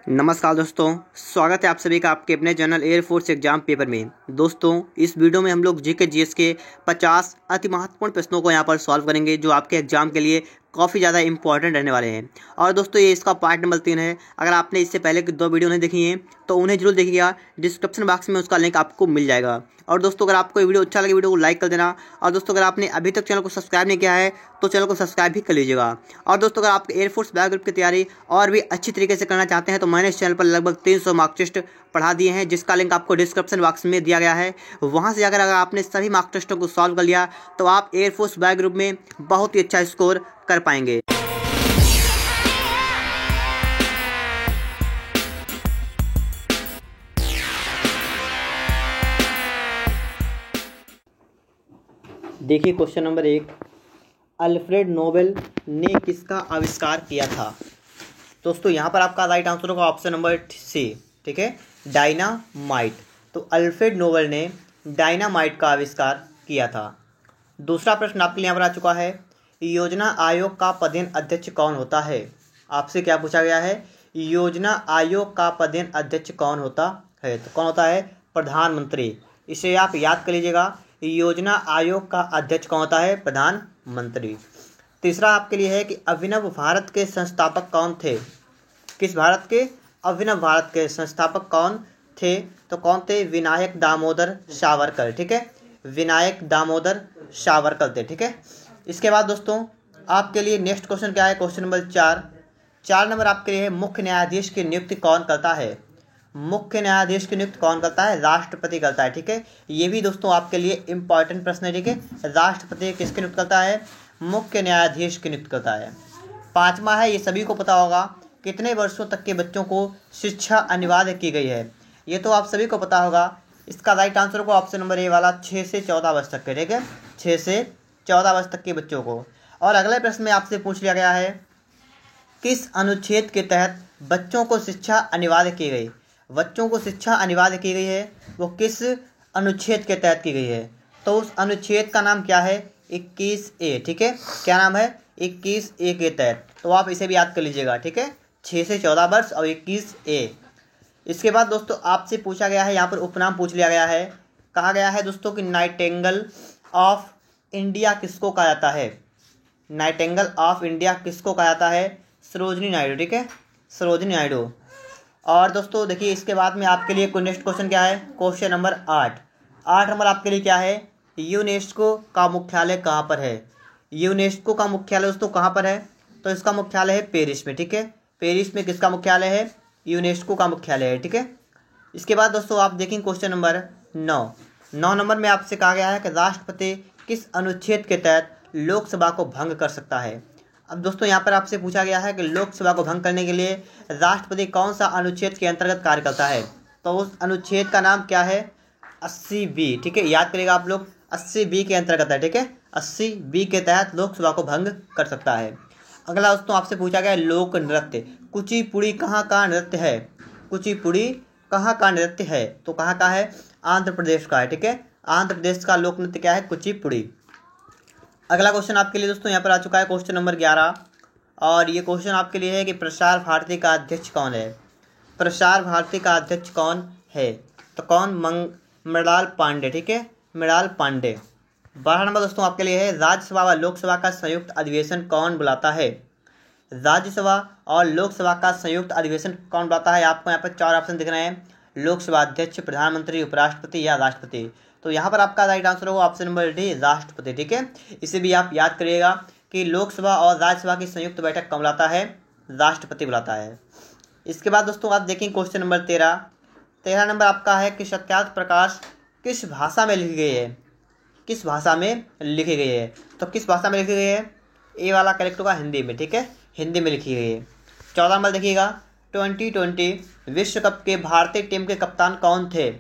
नमस्कार दोस्तों, स्वागत है आप सभी का आपके अपने चैनल एयरफोर्स एग्जाम पेपर में। दोस्तों, इस वीडियो में हम लोग जीके जीएस के 50 अति महत्वपूर्ण प्रश्नों को यहाँ पर सॉल्व करेंगे जो आपके एग्जाम के लिए काफ़ी ज़्यादा इंपॉर्टेंट रहने वाले हैं। और दोस्तों, ये इसका पार्ट नंबर 3 है। अगर आपने इससे पहले की 2 वीडियो नहीं देखी हैं तो उन्हें जरूर देखिएगा, डिस्क्रिप्शन बॉक्स में उसका लिंक आपको मिल जाएगा। और दोस्तों, अगर आपको ये वीडियो अच्छा लगे वीडियो को लाइक कर देना। और दोस्तों, अगर आपने अभी तक चैनल को सब्सक्राइब नहीं किया है तो चैनल को सब्सक्राइब भी कर लीजिएगा। और दोस्तों, अगर आप एयरफोर्स बैक ग्रुप की तैयारी और भी अच्छी तरीके से करना चाहते हैं तो मैंने इस चैनल पर लगभग 300 मॉक टेस्ट पढ़ा दिए हैं, जिसका लिंक आपको डिस्क्रिप्शन बॉक्स में दिया गया है। वहां से अगर आपने सभी मॉक टेस्टों को सॉल्व कर लिया तो आप एयरफोर्स बैक ग्रुप में बहुत ही अच्छा स्कोर कर पाएंगे। देखिए क्वेश्चन नंबर 1, अल्फ्रेड नोबेल ने किसका आविष्कार किया था? दोस्तों, यहाँ पर आपका राइट आंसर होगा ऑप्शन नंबर सी, ठीक है, डायनामाइट। तो अल्फ्रेड नोबेल ने डायनामाइट का आविष्कार किया था। दूसरा प्रश्न आपके लिए यहाँ पर आ चुका है, योजना आयोग का पदेन अध्यक्ष कौन होता है? आपसे क्या पूछा गया है, योजना आयोग का पदेन अध्यक्ष कौन होता है? तो कौन होता है? प्रधानमंत्री। इसे आप याद कर लीजिएगा, योजना आयोग का अध्यक्ष कौन होता है? प्रधानमंत्री। तीसरा आपके लिए है कि अभिनव भारत के संस्थापक कौन थे? किस भारत के? अभिनव भारत के संस्थापक कौन थे? तो कौन थे? विनायक दामोदर सावरकर, ठीक है, विनायक दामोदर सावरकर थे, ठीक है। इसके बाद दोस्तों आपके लिए नेक्स्ट क्वेश्चन क्या है? क्वेश्चन नंबर 4 नंबर आपके लिए है, मुख्य न्यायाधीश की नियुक्ति कौन करता है? मुख्य न्यायाधीश की नियुक्ति कौन करता है? राष्ट्रपति करता है, ठीक है। ये भी दोस्तों आपके लिए इंपॉर्टेंट प्रश्न है, ठीक है। राष्ट्रपति किसकी नियुक्ति करता है? मुख्य न्यायाधीश की नियुक्ति करता है। 5वां है, ये सभी को पता होगा, कितने वर्षों तक के बच्चों को शिक्षा अनिवार्य की गई है? ये तो आप सभी को पता होगा। इसका राइट आंसर होगा ऑप्शन नंबर ए वाला, 6 से 14 वर्ष तक के, ठीक है, 6 से 14 वर्ष तक के बच्चों को। और अगले प्रश्न में आपसे पूछ लिया गया है, किस अनुच्छेद के तहत बच्चों को शिक्षा अनिवार्य की गई? बच्चों को शिक्षा अनिवार्य की गई है, वो किस अनुच्छेद के तहत की गई है? तो उस अनुच्छेद का नाम क्या है? 21A, ठीक है। क्या नाम है? 21A के तहत। तो आप इसे भी याद कर लीजिएगा, ठीक है, 6 से 14 वर्ष और 21A। इसके बाद दोस्तों आपसे पूछा गया है, यहाँ पर उपनाम पूछ लिया गया है। कहा गया है दोस्तों कि नाइटिंगेल ऑफ इंडिया किसको कहा जाता है? नाइटिंगेल ऑफ इंडिया किसको कहा जाता है? सरोजिनी नायडू, ठीक है, सरोजिनी नायडू। और दोस्तों देखिए, इसके बाद में आपके लिए नेक्स्ट क्वेश्चन क्या है? क्वेश्चन नंबर 8 नंबर आपके लिए क्या है? यूनेस्को का मुख्यालय कहाँ पर है? यूनेस्को का मुख्यालय दोस्तों कहाँ पर है? तो इसका मुख्यालय है पेरिस में, ठीक है। पेरिस में किसका मुख्यालय है? यूनेस्को का मुख्यालय है, ठीक है। इसके बाद दोस्तों आप देखेंगे क्वेश्चन नंबर 9 नंबर में आपसे कहा गया है कि राष्ट्रपति किस अनुच्छेद के तहत लोकसभा को भंग कर सकता है? अब दोस्तों यहाँ पर आपसे पूछा गया है कि लोकसभा को भंग करने के लिए राष्ट्रपति कौन सा अनुच्छेद के अंतर्गत कार्य करता है? तो उस अनुच्छेद का नाम क्या है? 80B, ठीक है, याद करिएगा आप लोग, 80B के अंतर्गत है, ठीक है, 80B के तहत लोकसभा को भंग कर सकता है। अगला दोस्तों आपसे पूछा गया है, लोक नृत्य कुचिपुड़ी कहाँ का नृत्य है? कुचिपुड़ी कहाँ का नृत्य है? तो कहाँ का है? आंध्र प्रदेश का है, ठीक है, आंध्र प्रदेश का लोक नृत्य क्या है? कुचिपुड़ी। अगला क्वेश्चन आपके लिए दोस्तों यहाँ पर आ चुका है, क्वेश्चन नंबर 11। और ये क्वेश्चन आपके लिए है कि प्रसार भारती का अध्यक्ष कौन है? प्रसार भारती का अध्यक्ष कौन है? तो कौन? मृणाल पांडे, ठीक है, मृणाल पांडे। 12 नंबर दोस्तों आपके लिए है, राज्यसभा व लोकसभा का संयुक्त अधिवेशन कौन बुलाता है? राज्यसभा और लोकसभा का संयुक्त अधिवेशन कौन बुलाता है? आपको यहाँ पर 4 ऑप्शन दिख रहे हैं, लोकसभा अध्यक्ष, प्रधानमंत्री, उपराष्ट्रपति या राष्ट्रपति। तो यहाँ पर आपका राइट आंसर होगा ऑप्शन नंबर डी, राष्ट्रपति, ठीक है। इसे भी आप याद करिएगा कि लोकसभा और राज्यसभा की संयुक्त बैठक कौन बुलाता है? राष्ट्रपति बुलाता है। इसके बाद दोस्तों आप देखें क्वेश्चन नंबर 13 नंबर आपका है कि सत्यार्थ प्रकाश किस भाषा में लिखी गई है? किस भाषा में लिखी गई है? तो किस भाषा में लिखी गई है? ए वाला करेक्ट होगा, हिंदी में, ठीक है, हिंदी में लिखी गई है। 14 नंबर देखिएगा, 2020 विश्व कप के भारतीय टीम के कप्तान कौन थे?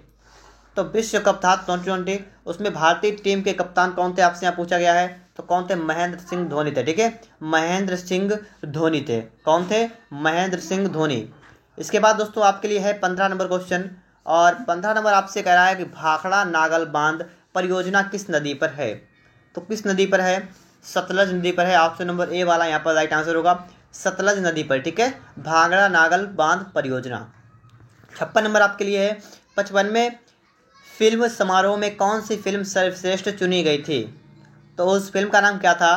तो विश्व कप था 2020, उसमें भारतीय टीम के कप्तान कौन थे आपसे यहाँ पूछा गया है? तो कौन थे? महेंद्र सिंह धोनी थे, ठीक है, महेंद्र सिंह धोनी थे। कौन थे? महेंद्र सिंह धोनी। इसके बाद दोस्तों आपके लिए है 15 नंबर क्वेश्चन। और 15 नंबर आपसे कह रहा है कि भाखड़ा नागल बांध परियोजना किस नदी पर है? तो किस नदी पर है? सतलज नदी पर है। ऑप्शन नंबर ए वाला यहाँ पर राइट आंसर होगा, सतलज नदी पर, ठीक है, भांगड़ा नागल बांध परियोजना। 56 नंबर आपके लिए है 55वें फिल्म समारोह में कौन सी फिल्म सर्वश्रेष्ठ चुनी गई थी? तो उस फिल्म का नाम क्या था?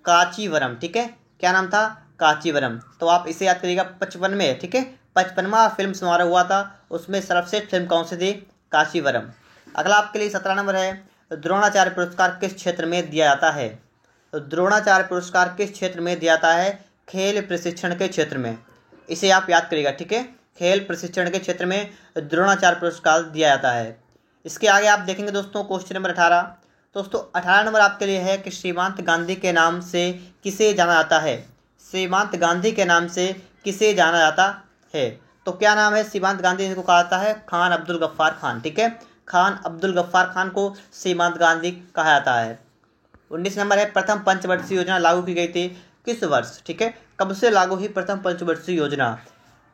कांचीवरम, ठीक है, क्या नाम था? कांचीवरम। तो आप इसे याद करिएगा 55 में, ठीक है, 55वां फिल्म समारोह हुआ था, उसमें सर्वश्रेष्ठ फिल्म कौन सी थी? कांचीवरम। अगला आपके लिए 17 नंबर है द्रोणाचार्य पुरस्कार किस क्षेत्र में दिया जाता है? तो द्रोणाचार्य पुरस्कार किस क्षेत्र में दिया जाता है? खेल प्रशिक्षण के क्षेत्र में। इसे आप याद करिएगा, ठीक है, खेल प्रशिक्षण के क्षेत्र में द्रोणाचार्य पुरस्कार दिया जाता है। इसके आगे आप देखेंगे दोस्तों क्वेश्चन नंबर 18। दोस्तों 18 नंबर आपके लिए है कि सीमांत गांधी के नाम से किसे जाना जाता है? सीमांत गांधी के नाम से किसे जाना जाता है? तो क्या नाम है सीमांत गांधी जिनको कहा जाता है? खान अब्दुल गफ्फार खान, ठीक है, खान अब्दुल गफ्फार खान को सीमांत गांधी कहा जाता है। 19 नंबर है प्रथम पंचवर्षीय योजना लागू की गई थी किस वर्ष? ठीक है, कब से लागू हुई प्रथम पंचवर्षीय योजना?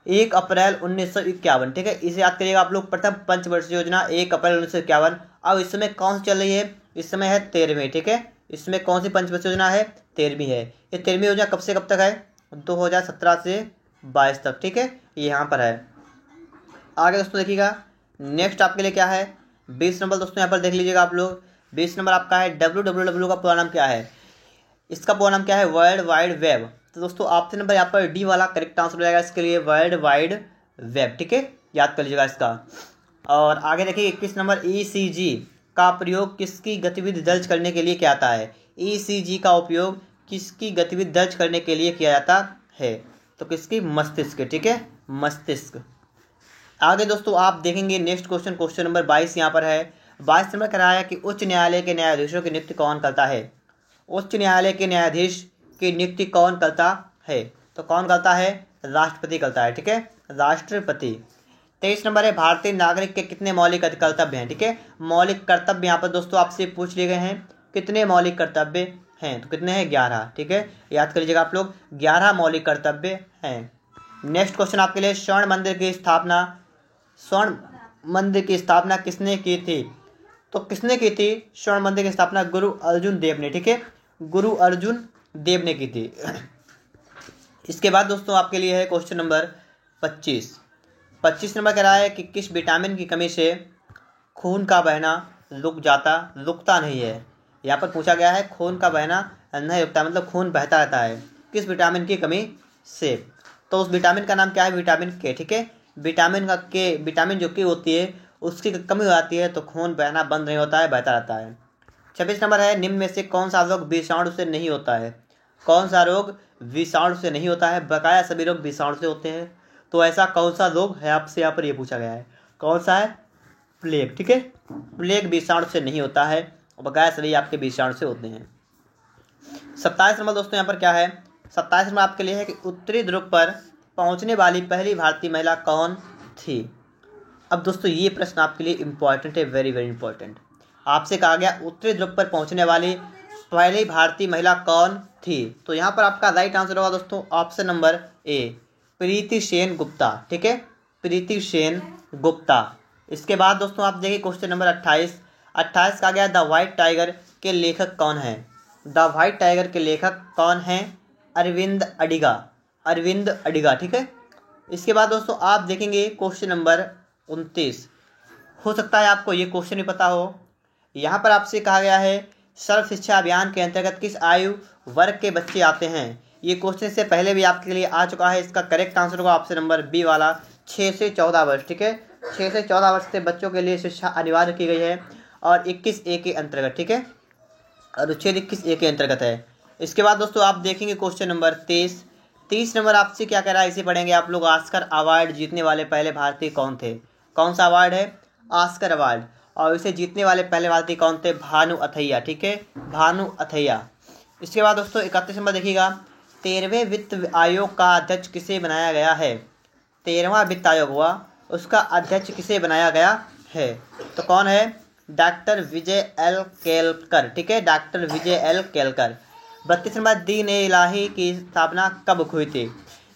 1 अप्रैल 1951, ठीक है, इसे याद करिएगा आप लोग, प्रथम पंचवर्षीय योजना 1 अप्रैल 1951। अब इस समय कौन सी चल रही है? इस समय है 13वीं, ठीक है, इसमें कौन सी पंचवर्षीय योजना है? 13वीं है। ये 13वीं योजना कब से कब तक है? 2017 से 22 तक, ठीक है, ये यहाँ पर है। आगे दोस्तों देखिएगा नेक्स्ट आपके लिए क्या है 20 नंबर। दोस्तों यहाँ पर देख लीजिएगा आप लोग, 20 नंबर आपका है www का पूरा नाम क्या है? इसका पूरा नाम क्या है? World wide web. तो दोस्तों ऑप्शन नंबर यहाँ पर डी वाला करेक्ट आंसर हो जाएगा इसके लिए, वर्ल्ड वाइड वेब, ठीक है, याद कर लीजिएगा इसका। और आगे देखिए 21 नंबर ECG का प्रयोग किसकी गतिविधि दर्ज करने के लिए किया जाता है? ECG का उपयोग किसकी गतिविधि दर्ज करने के लिए किया जाता है? तो किसकी? मस्तिष्क, ठीक है, मस्तिष्क। आगे दोस्तों आप देखेंगे नेक्स्ट क्वेश्चन नंबर 22 यहाँ पर है। 22 नंबर कह रहा है कि उच्च न्यायालय के न्यायाधीशों की नियुक्ति कौन करता है? उच्च न्यायालय के न्यायाधीश की नियुक्ति कौन करता है? तो कौन करता है? राष्ट्रपति करता है, ठीक है, राष्ट्रपति। 23 नंबर है भारतीय नागरिक के कितने मौलिक कर्तव्य हैं? ठीक है, मौलिक कर्तव्य यहाँ पर दोस्तों आपसे पूछ लिए गए हैं, कितने मौलिक कर्तव्य हैं? तो कितने हैं? 11, ठीक है, याद कर लीजिएगा आप लोग, 11 मौलिक कर्तव्य हैं। नेक्स्ट क्वेश्चन आपके लिए स्वर्ण मंदिर की स्थापना किसने की थी? तो किसने की थी स्वर्ण मंदिर की स्थापना? गुरु अर्जुन देव ने, ठीक है, गुरु अर्जुन देव ने की थी। इसके बाद दोस्तों आपके लिए है क्वेश्चन नंबर 25 नंबर कह रहा है कि किस विटामिन की कमी से खून का बहना रुकता नहीं है? यहाँ पर पूछा गया है खून का बहना नहीं रुकता, मतलब खून बहता रहता है, किस विटामिन की कमी से? तो उस विटामिन का नाम क्या है? विटामिन के, ठीक है, विटामिन जो के होती है उसकी कमी हो जाती है तो खून बहना बंद नहीं होता है, बहता रहता है। 26 नंबर है निम्न में से कौन सा रोग विषाणु से नहीं होता है? कौन सा रोग विषाणु से नहीं होता है? बकाया सभी रोग विषाणु से होते हैं। तो ऐसा कौन सा रोग है आपसे यहाँ पर ये पूछा गया है, कौन सा है? प्लेग, ठीक है, प्लेग विषाणु से नहीं होता है, बकाया सभी आपके विषाणु से होते हैं। 27 नंबर दोस्तों यहाँ पर क्या है? 27 नंबर आपके लिए है कि उत्तरी ध्रुव पर पहुँचने वाली पहली भारतीय महिला कौन थी? अब दोस्तों ये प्रश्न आपके लिए इंपॉर्टेंट है, वेरी वेरी इंपॉर्टेंट। आपसे कहा गया उत्तरी ध्रुव पर पहुँचने वाली पहली भारतीय महिला कौन थी? तो यहाँ पर आपका राइट आंसर होगा दोस्तों ऑप्शन नंबर ए, प्रीति सेन गुप्ता, ठीक है, प्रीति सेन गुप्ता। इसके बाद दोस्तों आप देखिए क्वेश्चन नंबर 28 का गया द व्हाइट टाइगर के लेखक कौन है? द व्हाइट टाइगर के लेखक कौन हैं? अरविंद अडिगा, ठीक है। इसके बाद दोस्तों आप देखेंगे क्वेश्चन नंबर 29, हो सकता है आपको ये क्वेश्चन भी पता हो। यहाँ पर आपसे कहा गया है सर्व शिक्षा अभियान के अंतर्गत किस आयु वर्ग के बच्चे आते हैं? ये क्वेश्चन से पहले भी आपके लिए आ चुका है, इसका करेक्ट आंसर होगा ऑप्शन नंबर बी वाला 6 से 14 वर्ष, ठीक है, 6 से 14 वर्ष से बच्चों के लिए शिक्षा अनिवार्य की गई है और 21A के अंतर्गत, ठीक है, अनुच्छेद 21A के अंतर्गत है। इसके बाद दोस्तों आप देखेंगे क्वेश्चन नंबर 30 नंबर आपसे क्या कह रहा है, इसे पढ़ेंगे आप लोग। ऑस्कर अवार्ड जीतने वाले पहले भारतीय कौन थे? कौन सा अवार्ड है? Oscar award. और इसे जीतने वाले पहले भारतीय कौन थे? भानु अथैया, ठीक है, भानु अथैया। इसके बाद दोस्तों 31 नंबर देखिएगा 13वें वित्त आयोग का अध्यक्ष किसे बनाया गया है? 13वां वित्त आयोग हुआ, उसका अध्यक्ष किसे बनाया गया है? तो कौन है? डॉक्टर विजय एल केलकर, ठीक है, डॉक्टर विजय एल केलकर। 32 नंबर दीन ए इलाही की स्थापना कब हुई थी?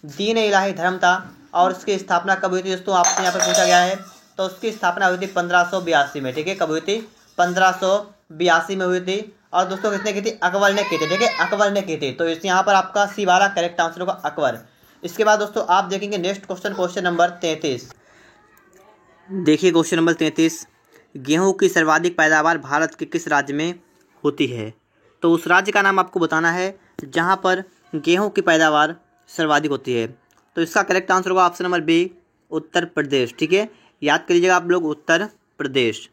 दीन ए इलाही धर्म था और उसकी स्थापना कब हुई थी दोस्तों? आपसे यहाँ पर पूछा गया है, तो उसकी स्थापना हुई थी 1582 में, ठीक है, कब हुई थी? 1582 में हुई थी और दोस्तों किसने की थी? अकबर ने की थी, ठीक है, अकबर ने की थी। तो इस यहाँ पर आपका सी वाला करेक्ट आंसर होगा अकबर। इसके बाद दोस्तों आप देखेंगे नेक्स्ट क्वेश्चन, क्वेश्चन नंबर 33। देखिए क्वेश्चन नंबर 33, गेहूं की सर्वाधिक पैदावार भारत के किस राज्य में होती है? तो उस राज्य का नाम आपको बताना है जहां पर गेहूं की पैदावार सर्वाधिक होती है। तो इसका करेक्ट आंसर होगा option number B, Uttar Pradesh, ठीक है, याद कर लीजिएगा आप लोग, उत्तर प्रदेश।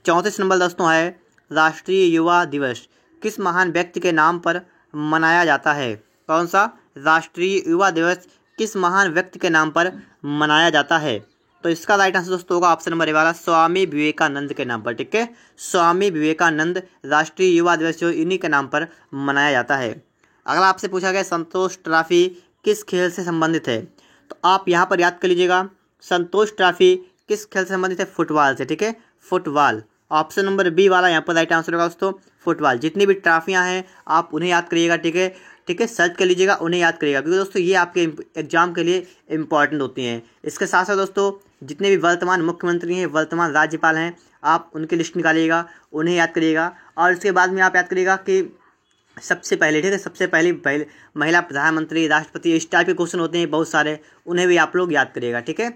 34 नंबर दोस्तों है, राष्ट्रीय युवा दिवस किस महान व्यक्ति के नाम पर मनाया जाता है? कौन सा? राष्ट्रीय युवा दिवस किस महान व्यक्ति के नाम पर मनाया जाता है? तो इसका राइट आंसर दोस्तों होगा ऑप्शन नंबर ए वाला, स्वामी विवेकानंद के नाम पर, ठीक है, स्वामी विवेकानंद राष्ट्रीय युवा दिवस जो इन्हीं के नाम पर मनाया जाता है। अगला आपसे पूछा गया संतोष ट्रॉफी किस खेल से संबंधित है? तो आप यहाँ पर याद कर लीजिएगा, संतोष ट्रॉफी किस खेल से संबंधित है? फुटबॉल से, ठीक है, फुटबॉल। ऑप्शन नंबर बी वाला यहाँ पर राइट आंसर होगा दोस्तों, फुटबॉल। जितनी भी ट्रॉफियाँ हैं आप उन्हें याद करिएगा, ठीक है, ठीक है, सर्च कर लीजिएगा, उन्हें याद करिएगा, क्योंकि दोस्तों ये आपके एग्जाम के लिए इंपॉर्टेंट होती हैं। इसके साथ साथ दोस्तों जितने भी वर्तमान मुख्यमंत्री हैं, वर्तमान राज्यपाल हैं, आप उनकी लिस्ट निकालिएगा, उन्हें याद करिएगा। और उसके बाद में आप याद करिएगा कि सबसे पहले, ठीक है, सबसे पहले महिला प्रधानमंत्री, राष्ट्रपति, इस टाइप के क्वेश्चन होते हैं बहुत सारे, उन्हें भी आप लोग याद करिएगा, ठीक है।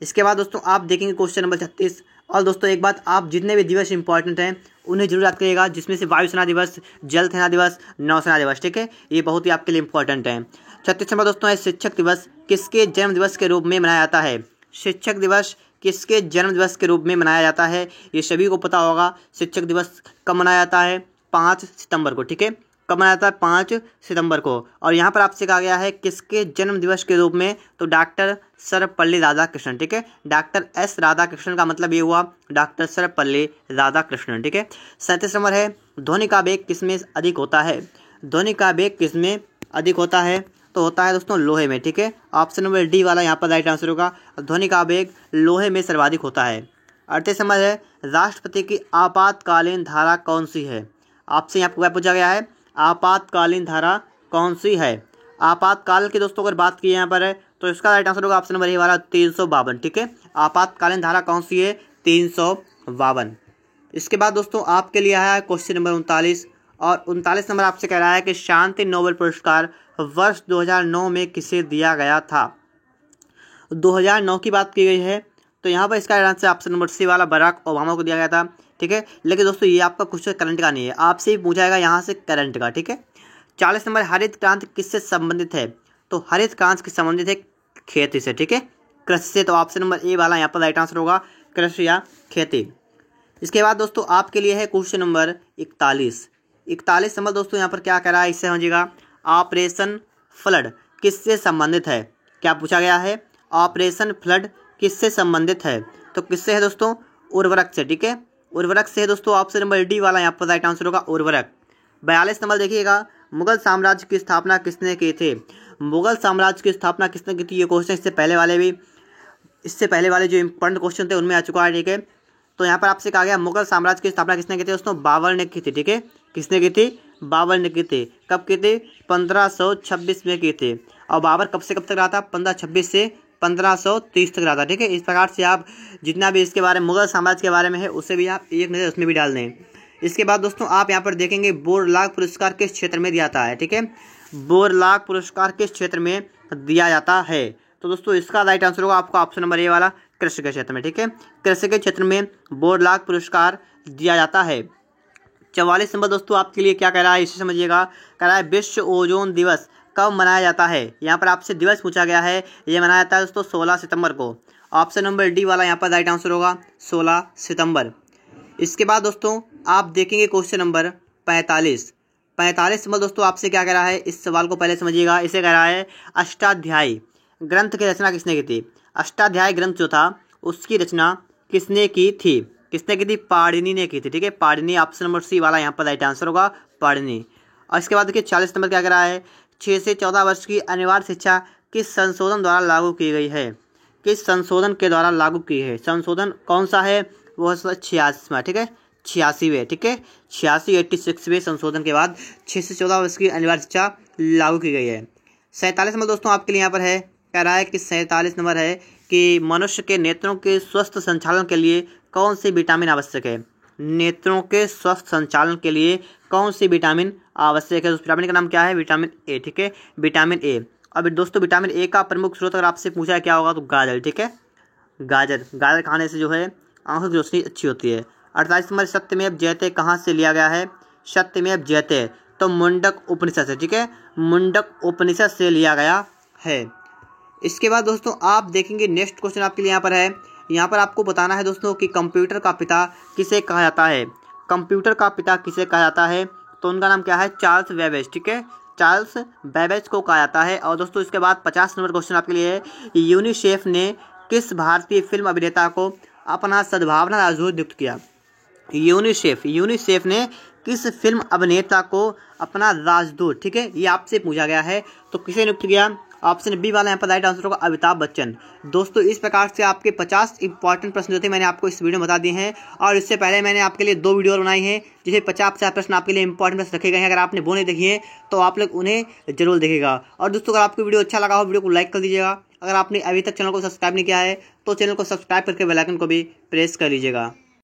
इसके बाद दोस्तों आप देखेंगे क्वेश्चन नंबर 36। और दोस्तों एक बात, आप जितने भी दिवस इंपॉर्टेंट हैं उन्हें जरूर याद करिएगा, जिसमें से वायुसेना दिवस, जल सेना दिवस, नौसेना दिवस, ठीक है, ये बहुत ही आपके लिए इंपॉर्टेंट है। 36 नंबर दोस्तों है, शिक्षक दिवस किसके जन्म दिवस के रूप में मनाया जाता है? शिक्षक दिवस किसके जन्म दिवस के रूप में मनाया जाता है? ये सभी को पता होगा। शिक्षक दिवस कब मनाया जाता है? 5 सितंबर को, ठीक है, कब मनाया जाता है? 5 सितंबर को। और यहाँ पर आपसे कहा गया है किसके जन्म दिवस के रूप में? तो डॉक्टर सर्वपल्ली राधाकृष्णन, ठीक है, डॉक्टर एस राधाकृष्णन का मतलब ये हुआ डॉक्टर सर्वपल्ली राधाकृष्णन, ठीक है। 37 नंबर है, ध्वनि का वेग किसमें अधिक होता है? ध्वनि का वेग किसमें अधिक होता है? तो होता है दोस्तों लोहे में, ठीक है, ऑप्शन नंबर डी वाला यहाँ पर राइट आंसर होगा, ध्वनि का वेग लोहे में सर्वाधिक होता है। 38 नंबर है, राष्ट्रपति की आपातकालीन धारा कौन सी है? आपसे यहाँ पर पूछा गया है आपातकालीन धारा कौन सी है? आपातकाल की दोस्तों अगर बात की यहाँ पर है तो इसका राइट आंसर होगा ऑप्शन नंबर ए वाला 352, ठीक है, आपातकालीन धारा कौन सी है? 352। इसके बाद दोस्तों आपके लिए आया है क्वेश्चन नंबर 39। और 39 नंबर आपसे कह रहा है कि शांति नोबेल पुरस्कार वर्ष 2009 में किसे दिया गया था? 2009 की बात की गई है, तो यहाँ पर इसका आंसर ऑप्शन नंबर सी वाला बराक ओबामा को दिया गया था, ठीक है। लेकिन दोस्तों ये आपका क्वेश्चन करंट का नहीं है, आपसे ही पूछा जाएगा यहाँ से करंट का, ठीक है। 40 नंबर, हरित क्रांति किससे संबंधित है? तो हरित क्रांति किससे संबंधित है? खेती से, ठीक है, कृषि से। तो ऑप्शन नंबर ए वाला यहाँ पर राइट आंसर होगा कृषि या खेती। इसके बाद दोस्तों आपके लिए है क्वेश्चन नंबर 41। 41 नंबर दोस्तों यहाँ पर क्या कह रहा है इससे समझिएगा, ऑपरेशन फ्लड किससे संबंधित है? क्या पूछा गया है? ऑपरेशन फ्लड किससे संबंधित है? तो किससे है दोस्तों? उर्वरक से, ठीक है, उर्वरक से है दोस्तों, ऑप्शन नंबर डी वाला यहाँ पर राइट आंसर होगा उर्वरक। 42 नंबर देखिएगा, मुगल साम्राज्य की स्थापना किसने की थी? मुगल साम्राज्य की स्थापना किसने की थी? ये क्वेश्चन इससे पहले वाले जो इंपॉर्टेंट क्वेश्चन थे उनमें आ चुका है, ठीक है। तो यहाँ पर आपसे कहा गया मुगल साम्राज्य की स्थापना किसने की थी दोस्तों? बाबर ने की थी, ठीक है, किसने की थी? बाबर ने की थी। कब की थी? 1526 में की थी। और बाबर कब से कब तक रहा था? 1526 से 1530 तक रहा था, ठीक है। इस प्रकार से आप जितना भी इसके बारे में मुगल साम्राज्य के बारे में है उसे भी आप एक नज़र उसमें भी डाल दें। इसके बाद दोस्तों आप यहाँ पर देखेंगे बोरलाग पुरस्कार किस क्षेत्र में दिया जाता है, ठीक है, बोरलाग पुरस्कार किस क्षेत्र में दिया जाता है? तो दोस्तों इसका राइट आंसर होगा आपका ऑप्शन नंबर ए वाला कृषि के क्षेत्र में, ठीक है, कृषि के क्षेत्र में बोरलाग पुरस्कार दिया जाता है। 44 नंबर दोस्तों आपके लिए क्या कह रहा है इसे समझिएगा, कह रहा है विश्व ओजोन दिवस कब मनाया जाता है? यहाँ पर आपसे दिवस पूछा गया है, ये मनाया जाता है दोस्तों 16 सितंबर को। ऑप्शन नंबर डी वाला यहाँ पर राइट आंसर होगा 16 सितंबर। इसके बाद दोस्तों आप देखेंगे क्वेश्चन नंबर 45। 45 नंबर दोस्तों आपसे क्या कह रहा है, इस सवाल को पहले समझिएगा। इसे कह रहा है अष्टाध्यायी ग्रंथ की रचना किसने की थी? अष्टाध्यायी ग्रंथ जो था उसकी रचना किसने की थी? किसने की थी? पाणिनि ने की थी, ठीक है, पाणिनि। ऑप्शन नंबर सी वाला यहाँ पर राइट आंसर होगा पाणिनि। और इसके बाद देखिए 40 नंबर क्या कह रहा है, 6 से 14 वर्ष की अनिवार्य शिक्षा किस संशोधन द्वारा लागू की गई है? किस संशोधन के द्वारा लागू की है? संशोधन कौन सा है? वो 86वां, ठीक है, 86वें, ठीक है, 86वें संशोधन के बाद 6 से 14 वर्ष की अनिवार्य शिक्षा लागू की गई है। 47 नंबर दोस्तों आपके लिए यहाँ पर है, कह रहा है कि 47 नंबर है कि मनुष्य के नेत्रों के स्वस्थ संचालन के लिए कौन सी विटामिन आवश्यक है? नेत्रों के स्वस्थ संचालन के लिए कौन सी विटामिन आवश्यक है? उस विटामिन का नाम क्या है? Vitamin A. ठीक है, विटामिन ए। अब दोस्तों विटामिन ए का प्रमुख स्रोत अगर आपसे पूछा है क्या होगा तो गाजर। ठीक है, गाजर खाने से जो है आंखों की रोशनी अच्छी होती है। 48 नंबर सत्यमेव जयते कहाँ से लिया गया है? सत्यमेव जयते तो मुंडक उपनिषद से। ठीक है, मुंडक उपनिषद से लिया गया है। इसके बाद दोस्तों आप देखेंगे नेक्स्ट क्वेश्चन आपके लिए यहाँ पर है। यहाँ पर आपको बताना है दोस्तों कि कंप्यूटर का पिता किसे कहा जाता है? कंप्यूटर का पिता किसे कहा जाता है? तो उनका नाम क्या है? Charles Babbage. ठीक है, चार्ल्स बेबेज को कहा जाता है। और दोस्तों इसके बाद 50 नंबर क्वेश्चन आपके लिए है। यूनिसेफ ने किस भारतीय फिल्म अभिनेता को अपना सद्भावना राजदूत नियुक्त किया? यूनिसेफ ने किस फिल्म अभिनेता को अपना राजदूत, ठीक है, ये आपसे पूछा गया है, तो किसे नियुक्त किया? ऑप्शन बी वाला यहाँ पर राइट आंसर होगा अमिताभ बच्चन। दोस्तों इस प्रकार से आपके 50 इंपॉर्टेंट प्रश्न जो थे मैंने आपको इस वीडियो में बता दिए हैं। और इससे पहले मैंने आपके लिए 2 वीडियो बनाई हैं जिसमें 50 प्रश्न आपके लिए इंपॉर्टेंट प्रश्न रखे गए हैं। अगर आपने वो नहीं देखी है तो आप लोग उन्हें जरूर देखेगा। और दोस्तों अगर आपको वीडियो अच्छा लगा हो वीडियो को लाइक कर दीजिएगा। अगर आपने अभी तक चैनल को सब्सक्राइब नहीं किया है तो चैनल को सब्सक्राइब करके बेल आइकन को भी प्रेस कर लीजिएगा।